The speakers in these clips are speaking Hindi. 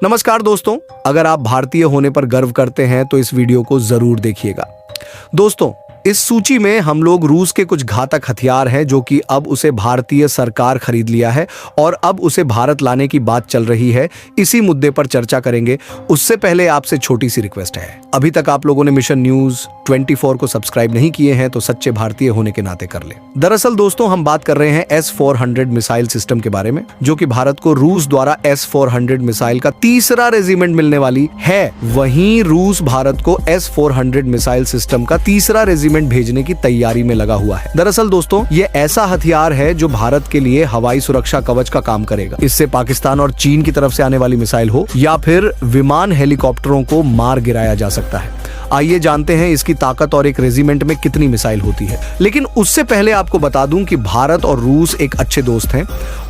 नमस्कार दोस्तों, अगर आप भारतीय होने पर गर्व करते हैं तो इस वीडियो को जरूर देखिएगा। दोस्तों, इस सूची में हम लोग रूस के कुछ घातक हथियार हैं जो कि अब उसे भारतीय सरकार खरीद लिया है और अब उसे भारत लाने की बात चल रही है। इसी मुद्दे पर चर्चा करेंगे। उससे पहले आपसे छोटी सी रिक्वेस्ट है, अभी तक आप लोगों ने मिशन न्यूज 24 को सब्सक्राइब नहीं किए हैं तो सच्चे भारतीय होने के नाते कर लें। दरअसल दोस्तों, हम बात कर रहे हैं S-400 मिसाइल सिस्टम के बारे में, जो कि भारत को रूस द्वारा S-400 मिसाइल का तीसरा रेजिमेंट मिलने वाली है। वहीं रूस भारत को S-400 मिसाइल सिस्टम का तीसरा रेजिमेंट भेजने की तैयारी में लगा हुआ है। दरअसल दोस्तों, ये ऐसा हथियार है जो भारत के लिए हवाई सुरक्षा कवच का काम करेगा। इससे पाकिस्तान और चीन की तरफ से आने वाली मिसाइल हो या फिर विमान हेलीकॉप्टरों को मार गिराया जा सकता है। आइए जानते हैं इसकी ताकत और एक रेजिमेंट में कितनी मिसाइल होती है। लेकिन उससे पहले आपको बता दूं कि भारत और रूस एक अच्छे दोस्त हैं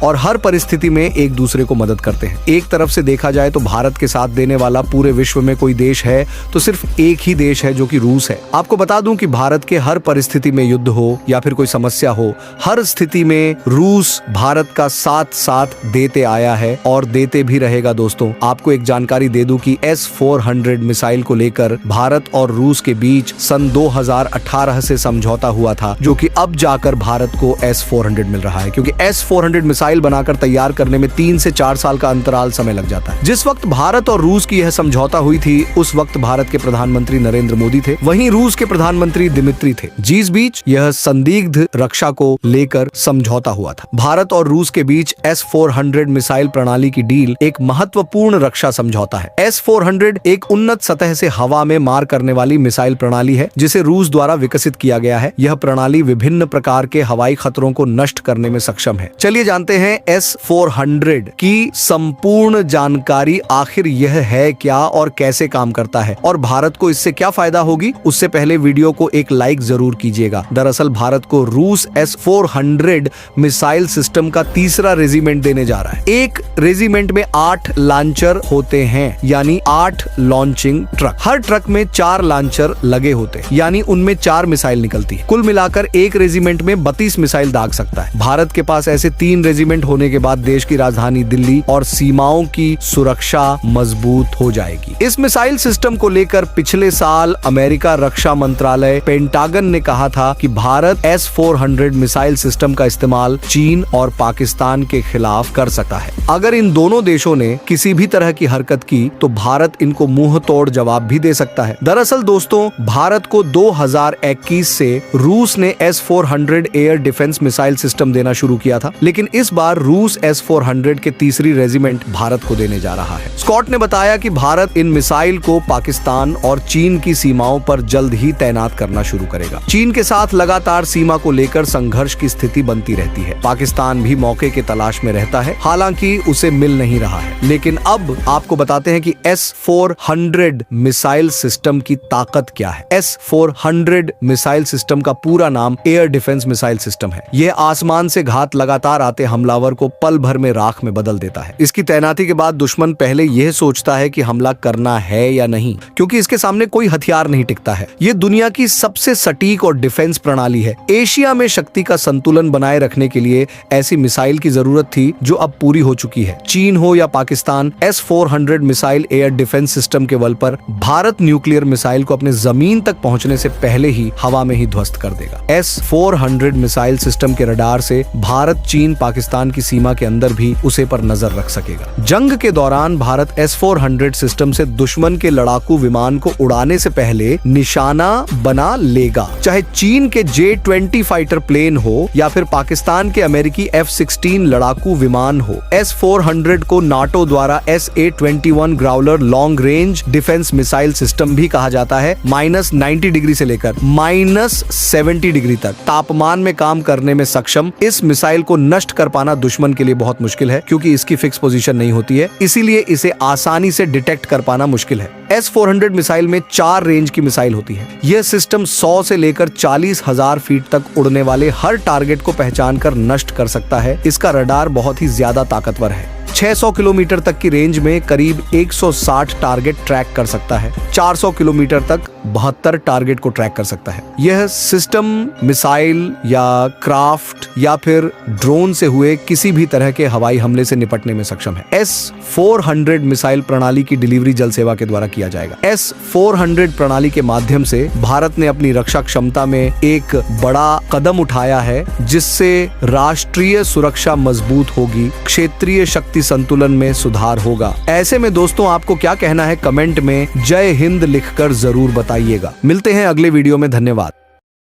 और हर परिस्थिति में एक दूसरे को मदद करते हैं। एक तरफ से देखा जाए तो भारत के साथ देने वाला पूरे विश्व में कोई देश है तो सिर्फ एक ही देश है, जो कि रूस है। आपको बता दूं कि भारत के हर परिस्थिति में, युद्ध हो या फिर कोई समस्या हो, हर स्थिति में रूस भारत का साथ साथ देते आया है और देते भी रहेगा। दोस्तों, आपको एक जानकारी दे दूं कि S-400 मिसाइल को लेकर भारत और रूस के बीच सन 2018 से समझौता हुआ था, जो कि अब जाकर भारत को S-400 मिल रहा है, क्योंकि S-400 मिसाइल बनाकर तैयार करने में 3 से 4 साल का अंतराल समय लग जाता है। जिस वक्त भारत और रूस की यह समझौता हुई थी, उस वक्त भारत के प्रधानमंत्री नरेंद्र मोदी थे, वहीं रूस के प्रधानमंत्री दिमित्री थे, जिस बीच यह संदिग्ध रक्षा को लेकर समझौता हुआ था। भारत और रूस के बीच S-400 मिसाइल प्रणाली की डील एक महत्वपूर्ण रक्षा समझौता है। S-400 एक उन्नत सतह से हवा में मार करने वाली मिसाइल प्रणाली है, जिसे रूस द्वारा विकसित किया गया है। यह प्रणाली विभिन्न प्रकार के हवाई खतरों को नष्ट करने में सक्षम है। चलिए जानते हैं S-400 की संपूर्ण जानकारी। आखिर यह है क्या और कैसे काम करता है और भारत को इससे क्या फायदा होगी। उससे पहले वीडियो को एक लाइक जरूर कीजिएगा। दरअसल भारत को रूस S-400 मिसाइल सिस्टम का तीसरा रेजिमेंट देने जा रहा है। एक रेजिमेंट में 8 लॉन्चर होते हैं, यानी 8 लॉन्चिंग ट्रक। हर ट्रक में 4 लॉन्चर लगे होते हैं, यानी उनमें 4 मिसाइल निकलती है। कुल मिलाकर एक रेजिमेंट में 32 मिसाइल दाग सकता है। भारत के पास ऐसे 3 रेजिमेंट होने के बाद देश की राजधानी दिल्ली और सीमाओं की सुरक्षा मजबूत हो जाएगी। इस मिसाइल सिस्टम को लेकर पिछले साल अमेरिका रक्षा मंत्रालय पेंटागन ने कहा था कि भारत S-400 मिसाइल सिस्टम का इस्तेमाल चीन और पाकिस्तान के खिलाफ कर सकता है। अगर इन दोनों देशों ने किसी भी तरह की हरकत की तो भारत इनको मुंह तोड़ जवाब भी दे सकता है। दरअसल दोस्तों, भारत को 2021 से रूस ने S-400 air defence missile system देना शुरू किया था, लेकिन इस बार रूस S-400 के तीसरी रेजिमेंट भारत को देने जा रहा है। स्कॉट ने बताया कि भारत इन मिसाइल को पाकिस्तान और चीन की सीमाओं पर जल्द ही तैनात करना शुरू करेगा। चीन के साथ लगातार सीमा को लेकर संघर्ष की स्थिति बनती रहती है। पाकिस्तान भी मौके की तलाश में रहता है, हालांकि उसे मिल नहीं रहा है। लेकिन अब आपको बताते हैं कि S-400 मिसाइल सिस्टम की ताकत क्या है। S-400 मिसाइल सिस्टम का पूरा नाम एयर डिफेंस मिसाइल सिस्टम है। यह आसमान से घात लगातार आते हमलावर को पल भर में राख में बदल देता है। इसकी तैनाती के बाद दुश्मन पहले यह सोचता है कि हमला करना है या नहीं, क्योंकि इसके सामने कोई हथियार नहीं टिकता है। यह दुनिया की सबसे सटीक और डिफेंस प्रणाली है। एशिया में शक्ति का संतुलन बनाए रखने के लिए ऐसी मिसाइल की जरूरत थी, जो अब पूरी हो चुकी है। चीन हो या Pakistan, S-400 missile air defence system के बल पर भारत न्यूक्लियर मिसाइल को अपने जमीन तक पहुंचने से पहले ही हवा में ही ध्वस्त कर देगा। S-400 मिसाइल सिस्टम के रडार से भारत चीन पाकिस्तान की सीमा के अंदर भी उसे पर नजर रख सकेगा। जंग के दौरान भारत S-400 सिस्टम से दुश्मन के लड़ाकू विमान को उड़ाने से पहले निशाना बना लेगा। चाहे चीन के J-20 फाइटर प्लेन हो या फिर पाकिस्तान के अमेरिकी F-16 लड़ाकू विमान हो। S-400 को नाटो द्वारा SA-21 Growler long range defence missile system भी कहा जाता है। -90 डिग्री से लेकर -70 डिग्री तक तापमान में काम करने में सक्षम इस मिसाइल को नष्ट कर पाना दुश्मन के लिए बहुत मुश्किल है, क्योंकि इसकी फिक्स पोजीशन नहीं होती है। इसीलिए इसे आसानी से डिटेक्ट कर पाना मुश्किल है। S-400 मिसाइल में 4 रेंज की मिसाइल होती है। यह सिस्टम 100 से लेकर 40,000 फीट तक उड़ने वाले हर टारगेट को पहचान कर नष्ट कर सकता है। इसका रडार बहुत ही ज्यादा ताकतवर है। 600 किलोमीटर तक की रेंज में करीब 160 टारगेट ट्रैक कर सकता है। 400 किलोमीटर तक 72 टारगेट को ट्रैक कर सकता है। यह सिस्टम मिसाइल या क्राफ्ट या फिर ड्रोन से हुए किसी भी तरह के हवाई हमले से निपटने में सक्षम है। S-400 मिसाइल प्रणाली की डिलीवरी जल सेवा के द्वारा किया जाएगा। S-400 प्रणाली के माध्यम से भारत ने अपनी रक्षा क्षमता में एक बड़ा कदम उठाया है, जिससे राष्ट्रीय सुरक्षा मजबूत होगी, क्षेत्रीय शक्ति संतुलन में सुधार होगा। ऐसे में दोस्तों, आपको क्या कहना है कमेंट में जय हिंद लिखकर जरूर बताइएगा। मिलते हैं अगले वीडियो में। धन्यवाद।